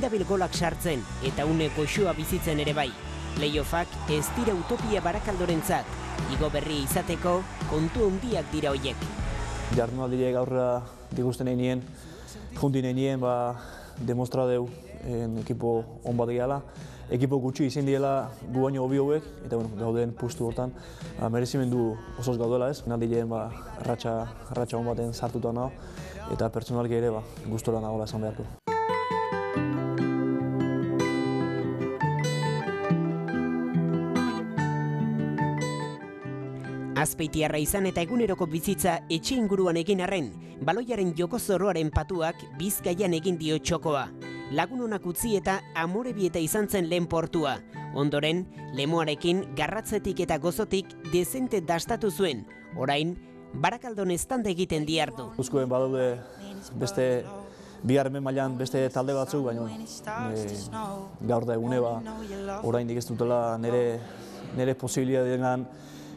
Ezindabil golak sartzen eta une goxoa bizitzen ere bai. Playoffak ez dira utopia Barakaldorentzat. Igo berri izateko kontu handiak dira hoiek. Jardunaldiek aurrera digusten einien, juntin einien, demostra deu ekipo on bat gehala. Ekipo gutxi izin diela gu baino hobi hauek, eta gauden pustu hortan merezimendu osoz gaudela ez. Naldileen ratxa on baten sartuta nago, eta pertsonalki ere gustora nagoela esan beharko. Azpeitiarra izan eta eguneroko bizitza etxe inguruan egin arren, baloiaren joko zoroaren patuak Bizkaian egin dio txokoa. Lagun onak utzi eta Amorebieta izan zen lehen portua. Ondoren, lemoarekin garratzetik eta gozotik dezente dastatu zuen. Orain, Barakaldon estanda egiten diardu. Euskoen badaude beste bigarren mailan beste talde batzuk, baina gaur da egune oraindik ez dutela nire posibilitatean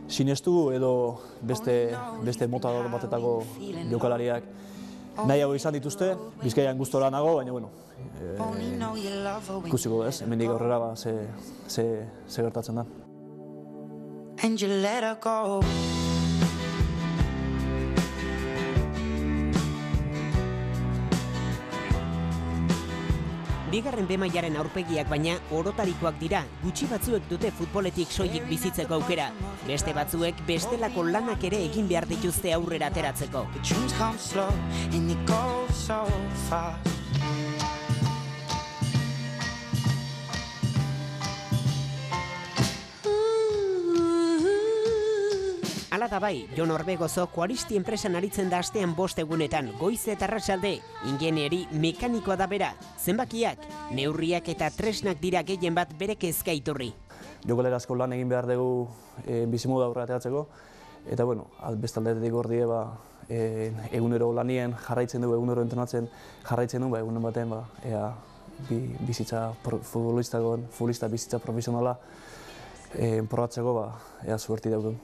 sinestu edo beste mota batetako jokalariak nahiago izan dituzte. Bizkaian gustora nago, baina ikusiko ez, hemendik aurrera ze gertatzen da. Bigarren B-mailaren aurpegiak baina orotarikoak dira, gutxi batzuek dute futboletik soilik bizitzeko aukera. Beste batzuek bestelako lanak ere egin behar dituzte aurrera ateratzeko. Hala da bai, Jon Orbegozo Juaristi enpresan aritzen da astean 5 egunetan, goiz eta arratsalde, ingenieri mekanikoa da bera. Zenbakiak, neurriak eta tresnak dira gehien bat bere kezka iturri. Jokalari asko lan egin behar dugu bizimodu aurrera ateratzeko, eta bestaldetik gordie egunero lanien jarraitzen dugu, egunero entrenatzen jarraitzen dugu, egunen baten bizitza futbolista bizitza profesionala probatzeko ea suerti daugun.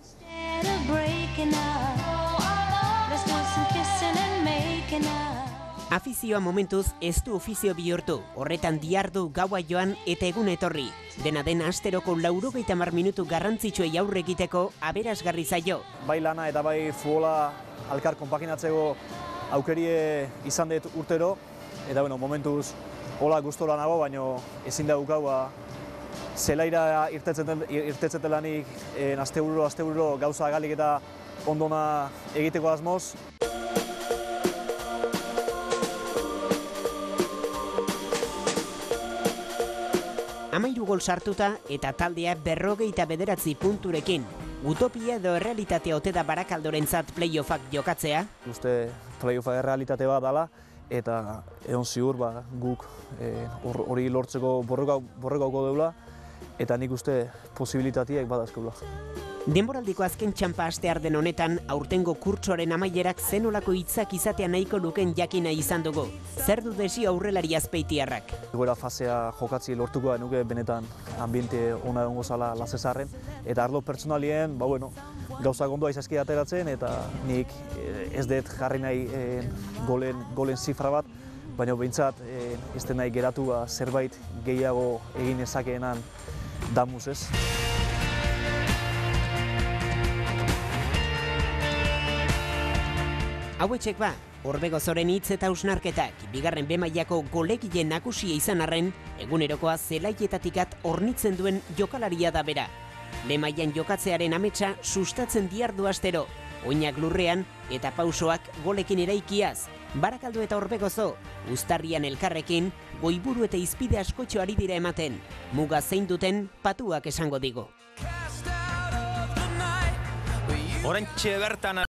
Afizioa momentuz ez du ofizio bihurtu, horretan diardu gaua joan eta egun etorri. Dena den asteroko 90 minutu garrantzitsuei aurre egiteko aberasgarri zaio. Bai lana eta bai futbola alkar konpaginatzeko aukerie izan dut urtero, eta momentuz hola gustora nago, baina ezin daukau zelaira irtetzetelanik asteburu gauza galik eta ondona egiteko asmoz. 13 gol sartuta eta taldea 59 punturekin. Utopia edo errealitatea ote da Barakaldorentzat playoffak jokatzea? Uste playoffak errealitate bat dela, eta egon ziur guk hori lortzeko borrokauko deula, eta nik uste posibilitateak badazkeula. Denboraldiko azken txanpa astear den honetan, aurtengo kurtsoaren amaierak zenolako hitzak izatea nahiko luken jakina izan dugu. Zer du desio aurrelari azpeitiarrak? Egoera fasea jokatzi lortuko nuke benetan ambiente ona egongo zala Lasesarren, eta arlo pertsonalien, gauzak ondo aizazki ateratzen, eta nik ez dut jarri nahi golen zifra bat, baina behintzat ez den nahi geratu zerbait gehiago egin ezakeenan damuz ez. Hauetxek Orbegozoren hitz eta hausnarketak, bigarren B-mailako golegile nagusia izan arren, egunerokoa zelaietatikat hornitzen duen jokalaria da bera. Lemaian jokatzearen ametsa sustatzen diardu astero, oinak lurrean eta pausoak golekin eraikiaz. Barakaldo eta Orbegozo, uztarrian elkarrekin, goiburu eta izpide askotxo ari dira ematen. Muga zein duten patuak esango digu. Oraintxe bertan